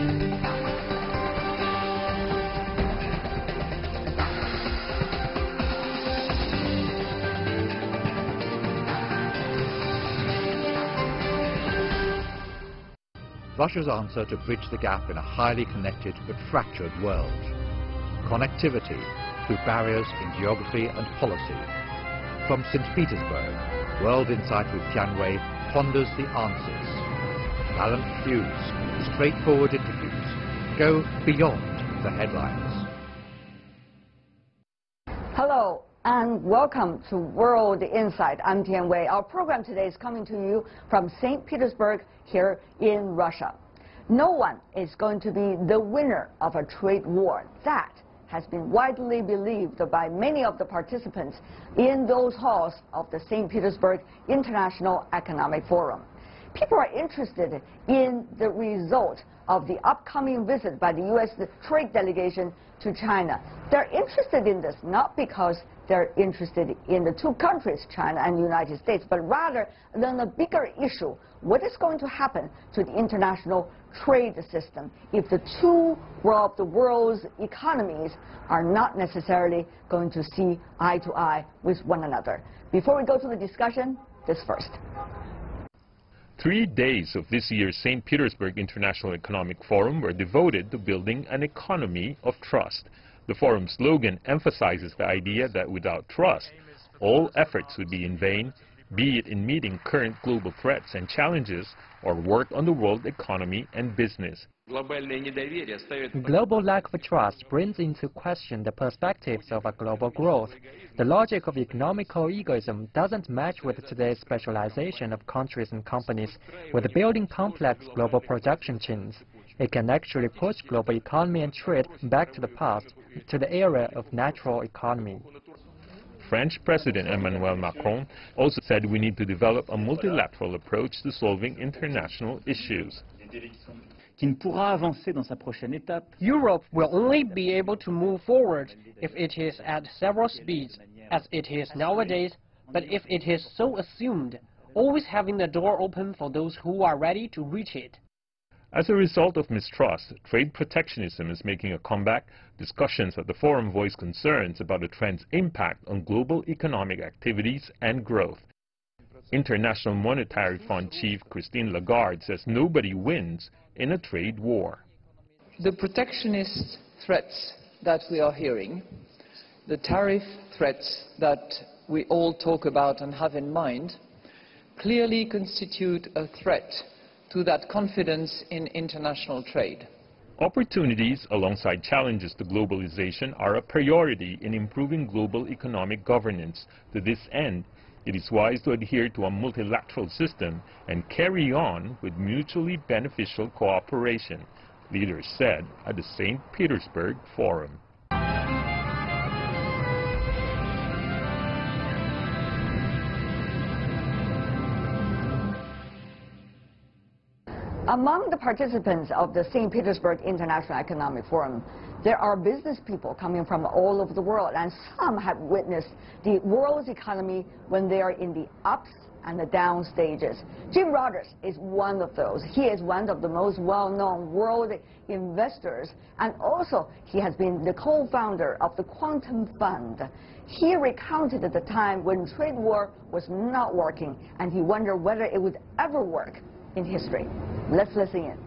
Russia's answer to bridge the gap in a highly connected but fractured world. Connectivity through barriers in geography and policy. From St. Petersburg, World Insight with Tian Wei ponders the answers. Balanced views, straightforward interviews, go beyond the headlines. Hello and welcome to World Insight. I'm Tian Wei. Our program today is coming to you from St. Petersburg here in Russia. No one is going to be the winner of a trade war. That has been widely believed by many of the participants in those halls of the St. Petersburg International Economic Forum. People are interested in the result of the upcoming visit by the U.S. trade delegation to China. They're interested in this not because they're interested in the two countries, China and the United States, but rather than a bigger issue. What is going to happen to the international trade system if the two of the world's economies are not necessarily going to see eye to eye with one another? Before we go to the discussion, this first. 3 days of this year's St. Petersburg International Economic Forum were devoted to building an economy of trust. The forum's slogan emphasizes the idea that without trust, all efforts would be in vain, be it in meeting current global threats and challenges or work on the world economy and business. Global lack of trust brings into question the perspectives of a global growth. The logic of economical egoism doesn't match with today's specialization of countries and companies with building complex global production chains. It can actually push global economy and trade back to the past, to the era of natural economy. French President Emmanuel Macron also said we need to develop a multilateral approach to solving international issues. Europe will only be able to move forward if it is at several speeds, as it is nowadays, but if it is so assumed, always having the door open for those who are ready to reach it. As a result of mistrust, trade protectionism is making a comeback. Discussions at the forum voice concerns about the trend's impact on global economic activities and growth. International Monetary Fund Chief Christine Lagarde says nobody wins in a trade war. The protectionist threats that we are hearing, the tariff threats that we all talk about and have in mind, clearly constitute a threat to that confidence in international trade. Opportunities alongside challenges to globalization are a priority in improving global economic governance. To this end, it is wise to adhere to a multilateral system and carry on with mutually beneficial cooperation, leaders said at the St. Petersburg Forum. Among the participants of the St. Petersburg International Economic Forum, there are business people coming from all over the world, and some have witnessed the world's economy when they are in the ups and the down stages. Jim Rogers is one of those. He is one of the most well-known world investors, and also he has been the co-founder of the Quantum Fund. He recounted at the time when trade war was not working, and he wondered whether it would ever work in history. Let's listen in.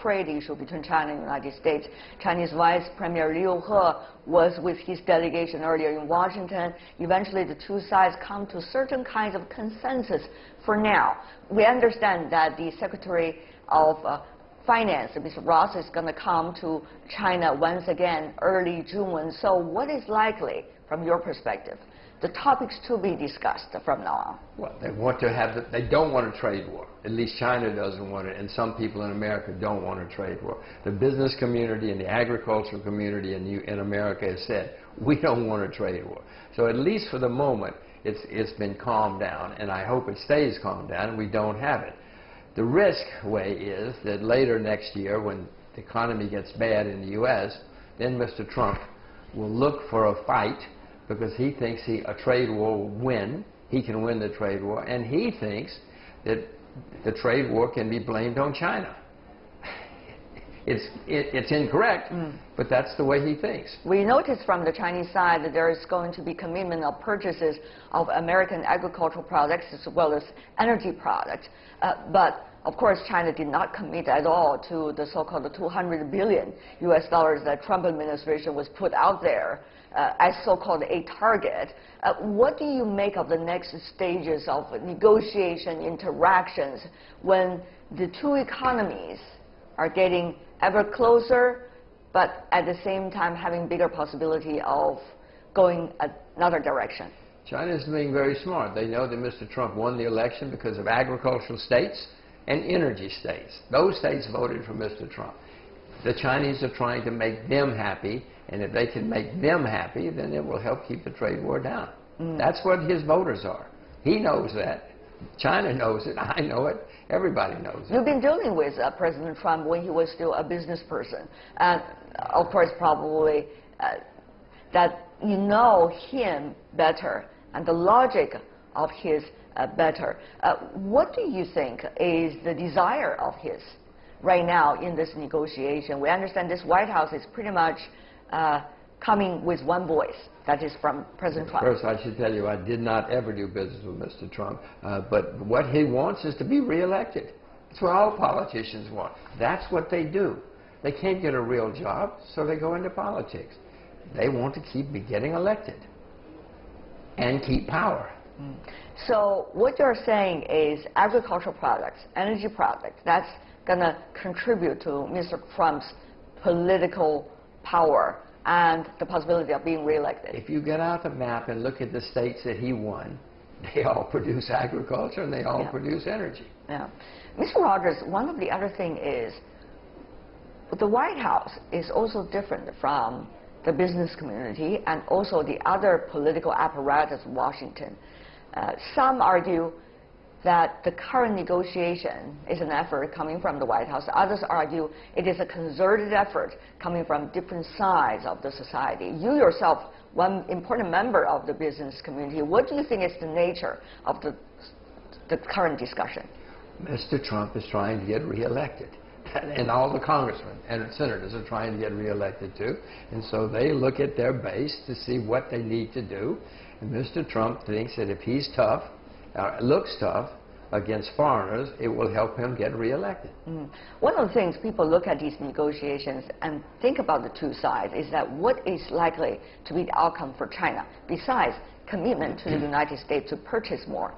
Trade issue between China and the United States. Chinese Vice Premier Liu He was with his delegation earlier in Washington. Eventually, the two sides come to certain kinds of consensus for now. We understand that the Secretary of Finance, Mr. Ross, is going to come to China once again early June. So what is likely, from your perspective, the topics to be discussed from now on? Well, they don't want a trade war. At least China doesn't want it, and some people in America don't want a trade war. The business community and the agricultural community in America has said, we don't want a trade war. So at least for the moment, it's been calmed down, and I hope it stays calmed down and we don't have it. The risk way is that later next year, when the economy gets bad in the U.S., then Mr. Trump will look for a fight, because he thinks a trade war will win he can win the trade war, and he thinks that the trade war can be blamed on China. It's incorrect, but that's the way he thinks. We noticed from the Chinese side that there is going to be commitment of purchases of American agricultural products as well as energy products. But of course, China did not commit at all to the so-called $200 billion that Trump administration was put out there as so-called a target. What do you make of the next stages of negotiation interactions when the two economies are getting ever closer, but at the same time having bigger possibility of going another direction? China is being very smart. They know that Mr. Trump won the election because of agricultural states and energy states. Those states voted for Mr. Trump. The Chinese are trying to make them happy, and if they can make them happy, then it will help keep the trade war down. That's what his voters are. He knows that. China knows it. I know it. Everybody knows it. You've been dealing with President Trump when he was still a business person. And of course, probably that you know him better and the logic of his better. What do you think is the desire of his right now in this negotiation? We understand this White House is pretty much coming with one voice. That is from President Trump. First, I should tell you, I did not ever do business with Mr. Trump. But what he wants is to be reelected. That's what all politicians want. That's what they do. They can't get a real job, so they go into politics. They want to keep getting elected and keep power. So what you're saying is agricultural products, energy products, that's going to contribute to Mr. Trump's political power and the possibility of being reelected. If you get out the map and look at the states that he won, they all produce agriculture and they all produce energy. Yeah. Mr. Rogers, one of the other things is the White House is also different from the business community and also the other political apparatus of Washington. Some argue that the current negotiation is an effort coming from the White House. Others argue it is a concerted effort coming from different sides of the society. You yourself, one important member of the business community, what do you think is the nature of the current discussion? Mr. Trump is trying to get reelected. And all the congressmen and senators are trying to get reelected too. And so they look at their base to see what they need to do. And Mr. Trump thinks that if he's tough, looks tough against foreigners, it will help him get reelected. One of the things people look at these negotiations and think about the two sides is that what is likely to be the outcome for China, besides commitment to the United States to purchase more.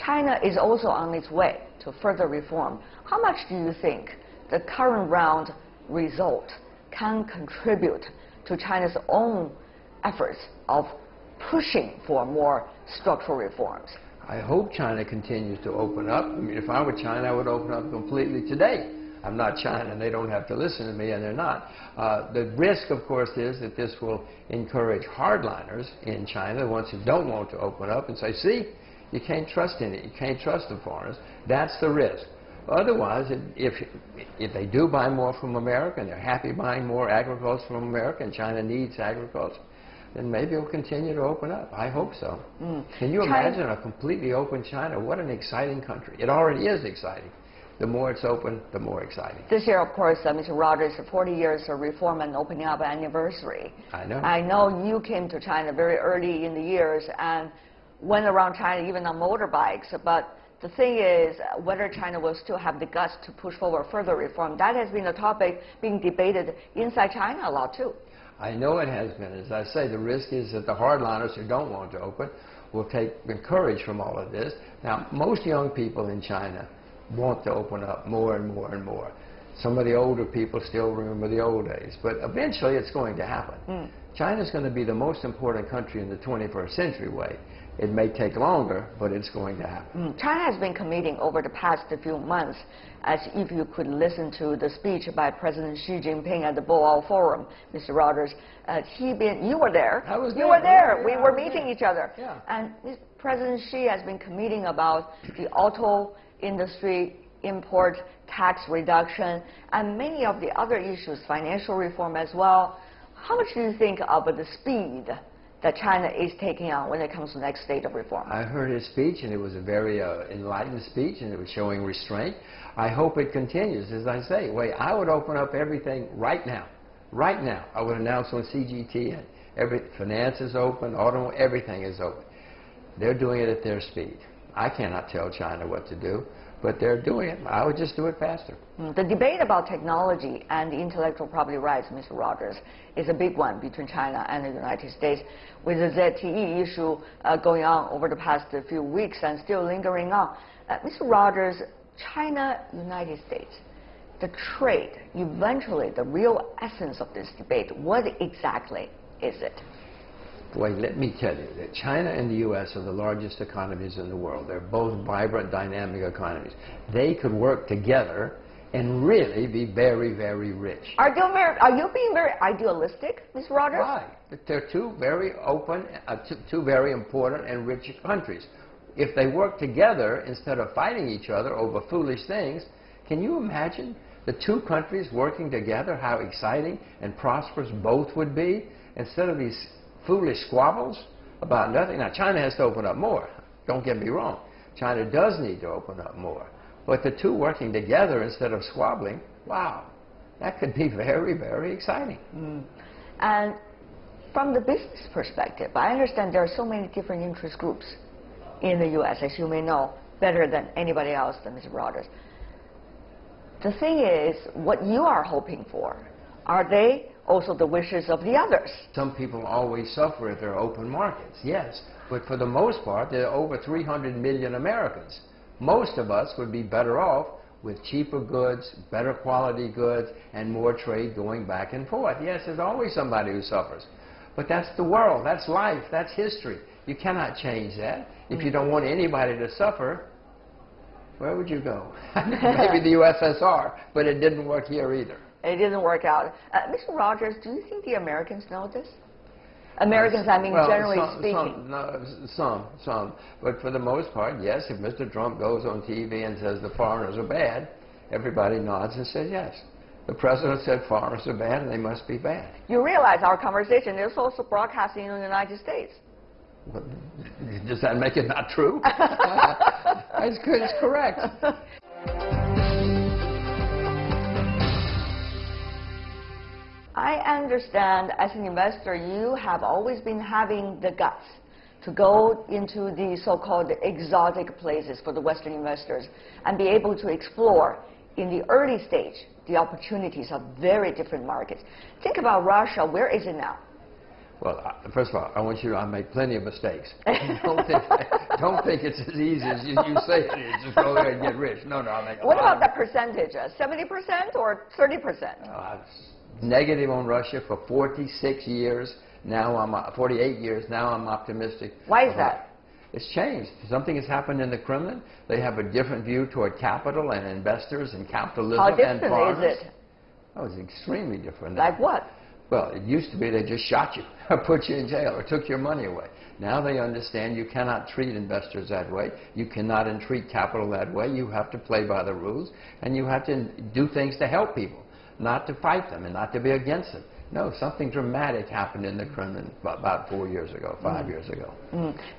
China is also on its way to further reform. How much do you think the current round result can contribute to China's own efforts of pushing for more structural reforms? I hope China continues to open up. I mean, if I were China, I would open up completely today. I'm not China, and they don't have to listen to me, and they're not. The risk, of course, is that this will encourage hardliners in China, the ones who don't want to open up, and say, see, you can't trust any, you can't trust the foreigners. That's the risk. Otherwise, if they do buy more from America, and they're happy buying more agriculture from America, and China needs agriculture, then maybe it'll continue to open up. I hope so. Can you imagine a completely open China? What an exciting country. It already is exciting. The more it's open, the more exciting. This year, of course, Mr. Rogers, 40 years of reform and opening up anniversary. I know. I know you came to China very early in the years and went around China even on motorbikes. But the thing is, whether China will still have the guts to push forward further reform, that has been a topic being debated inside China a lot, too. I know it has been. As I say, the risk is that the hardliners who don't want to open will take courage from all of this. Now, most young people in China want to open up more and more and more. Some of the older people still remember the old days, but eventually it's going to happen. China's going to be the most important country in the 21st century way. It may take longer, but it's going to happen. China has been committing over the past few months, as if you could listen to the speech by President Xi Jinping at the Boao Forum, Mr. Rogers. You were there. I was there. You were there. Yeah, we were meeting each other. Yeah. And President Xi has been committing about the auto industry import tax reduction and many of the other issues, financial reform as well. How much do you think of the speed that China is taking on when it comes to the next stage of reform? I heard his speech, and it was a very enlightened speech, and it was showing restraint. I hope it continues. As I say, I would open up everything right now. Right now. I would announce on CGTN. Finance is open, everything is open. They're doing it at their speed. I cannot tell China what to do, but they're doing it. I would just do it faster. The debate about technology and the intellectual property rights, Mr. Rogers, is a big one between China and the United States, with the ZTE issue going on over the past few weeks and still lingering on. Mr. Rogers, China, United States, the trade, eventually the real essence of this debate, what exactly is it? Boy, let me tell you that China and the U.S. are the largest economies in the world. They're both vibrant, dynamic economies. They could work together and really be very, very rich. Are you being very idealistic, Mr. Rogers? Right. They're two very open, two very important and rich countries. If they work together instead of fighting each other over foolish things, can you imagine the two countries working together, how exciting and prosperous both would be, instead of these foolish squabbles about nothing? Now, China has to open up more. Don't get me wrong. China does need to open up more. But the two working together instead of squabbling, wow, that could be very, very exciting. And from the business perspective, I understand there are so many different interest groups in the U.S., as you may know better than anybody else than Mr. Rogers. The thing is, what you are hoping for, are they also the wishes of the others? Some people always suffer if there are open markets, yes. But for the most part, there are over 300 million Americans. Most of us would be better off with cheaper goods, better quality goods, and more trade going back and forth. Yes, there's always somebody who suffers. But that's the world, that's life, that's history. You cannot change that. If you don't want anybody to suffer, where would you go? Maybe the USSR, but it didn't work here either. It didn't work out. Mr. Rogers, do you think the Americans know this? Americans, I mean, generally speaking. Some. But for the most part, yes, if Mr. Trump goes on TV and says the foreigners are bad, everybody nods and says yes. The president said foreigners are bad and they must be bad. You realize our conversation is also broadcasting in the United States. Well, does that make it not true? It's correct. I understand as an investor, you have always been having the guts to go into the so-called exotic places for the Western investors and be able to explore in the early stage the opportunities of very different markets. Think about Russia. Where is it now? Well, first of all, I want you to make plenty of mistakes. Don't think it's as easy as you say it is. Just go there and get rich. No, I make a What about that percentage? 70% or 30%? Negative on Russia for 46 years. Now I'm 48 years. Now I'm optimistic. Why is that? It's changed. Something has happened in the Kremlin. They have a different view toward capital and investors and capitalism and foreigners. How different is it? Oh, it's extremely different. Like what? Well, it used to be they just shot you or put you in jail or took your money away. Now they understand you cannot treat investors that way. You cannot entreat capital that way. You have to play by the rules, and you have to do things to help people, not to fight them and not to be against them. No, something dramatic happened in the Kremlin about 4 years ago, 5 years ago.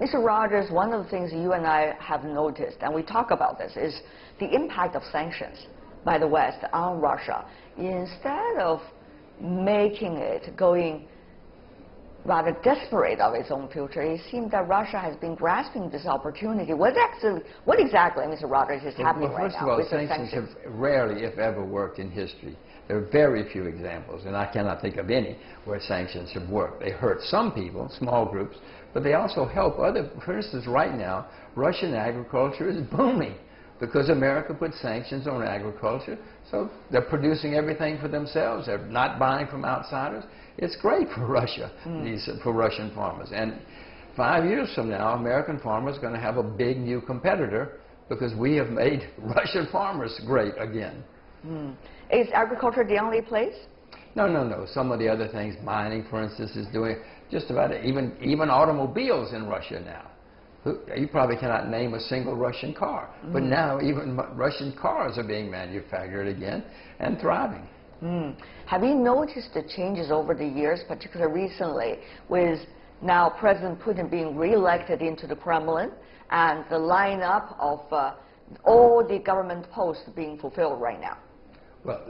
Mr. Rogers, one of the things you and I have noticed, and we talk about this, is the impact of sanctions by the West on Russia. Instead of making it going rather desperate of its own future, it seems that Russia has been grasping this opportunity. What exactly, Mr. Rogers, is happening right now? First of all, sanctions have rarely, if ever, worked in history. There are very few examples, and I cannot think of any, where sanctions have worked. They hurt some people, small groups, but they also help other. For instance, right now, Russian agriculture is booming because America put sanctions on agriculture, so they're producing everything for themselves. They're not buying from outsiders. It's great for Russia, for Russian farmers. And 5 years from now, American farmers are going to have a big new competitor because we have made Russian farmers great again. Is agriculture the only place? No. Some of the other things, mining, for instance, is doing just about it. Even automobiles in Russia now. You probably cannot name a single Russian car. But now even Russian cars are being manufactured again and thriving. Have you noticed the changes over the years, particularly recently, with now President Putin being re-elected into the Kremlin, and the lineup of all the government posts being fulfilled right now? Well,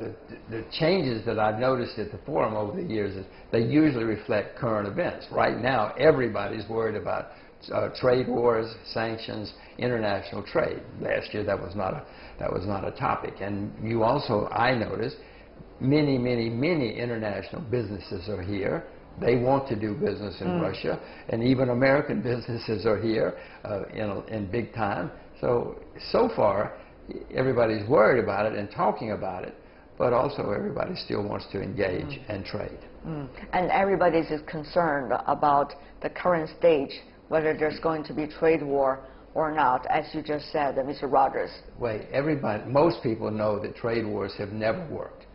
the changes that I've noticed at the forum over the years is they usually reflect current events. Right now, everybody's worried about trade wars, sanctions, international trade. Last year, that was not a topic. And you also, I noticed, many international businesses are here. They want to do business in Russia, and even American businesses are here in big time. So far, everybody's worried about it and talking about it, but also everybody still wants to engage and trade. And everybody is concerned about the current stage, whether there's going to be trade war or not, as you just said, Mr. Rogers. Wait, most people know that trade wars have never worked.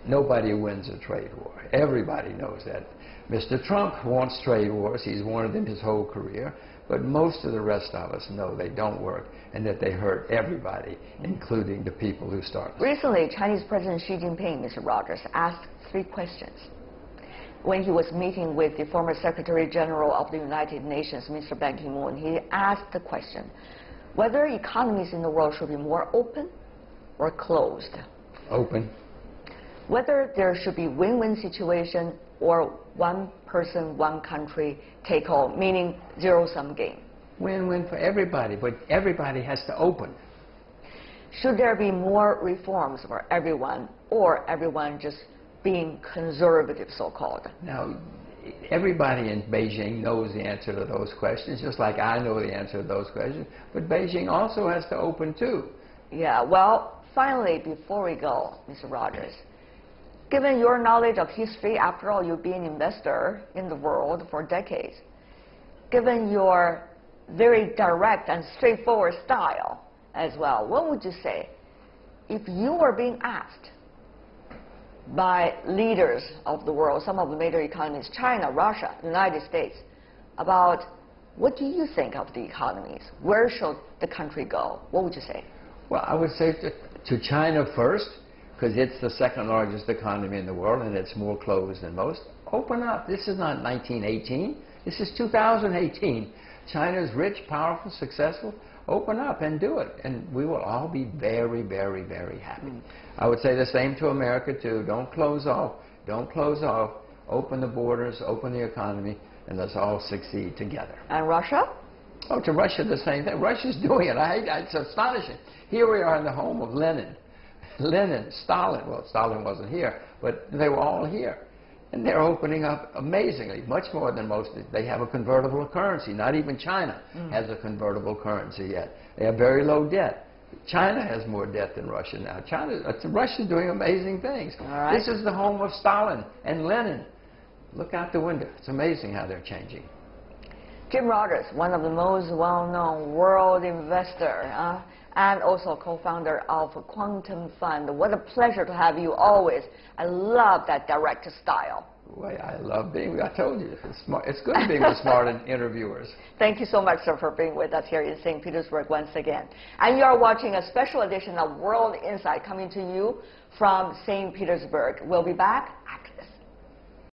Nobody wins a trade war. Everybody knows that. Mr. Trump wants trade wars. He's wanted them his whole career. But most of the rest of us know they don't work and that they hurt everybody, including the people who start them. Recently, Chinese President Xi Jinping, Mr. Rogers, asked 3 questions. When he was meeting with the former Secretary General of the United Nations, Mr. Ban Ki-moon, he asked the question whether economies in the world should be more open or closed. Open. Whether there should be win-win situation or one person, one country take all, meaning zero-sum game. Win-win for everybody, but everybody has to open. Should there be more reforms for everyone, or everyone just being conservative, so-called? Now, everybody in Beijing knows the answer to those questions, just like I know the answer to those questions, but Beijing also has to open too. Yeah, well, finally, before we go, Mr. Rogers, given your knowledge of history, after all, you've been an investor in the world for decades, given your very direct and straightforward style as well, what would you say if you were being asked by leaders of the world, some of the major economies, China, Russia, United States, about what do you think of the economies? Where should the country go? What would you say? Well, I would say to China first, because it's the second largest economy in the world and it's more closed than most. Open up. This is not 1918. This is 2018. China's rich, powerful, successful. Open up and do it, and we will all be very, very, very happy. I would say the same to America too. Don't close off. Don't close off. Open the borders, open the economy, and let's all succeed together. And Russia? Oh, to Russia the same thing. Russia's doing it. It's astonishing. Here we are in the home of Lenin, Stalin. Well, Stalin wasn't here, but they were all here. And they're opening up amazingly, much more than most. They have a convertible currency. Not even China has a convertible currency yet. They have very low debt. China has more debt than Russia now. Russia's doing amazing things. All right. This is the home of Stalin and Lenin. Look out the window. It's amazing how they're changing. Jim Rogers, one of the most well-known world investor, and also co-founder of Quantum Fund. What a pleasure to have you always. I love that direct style. Well, I love being, I told you, it's good being with smart interviewers. Thank you so much, sir, for being with us here in St. Petersburg once again. And you are watching a special edition of World Insight coming to you from St. Petersburg. We'll be back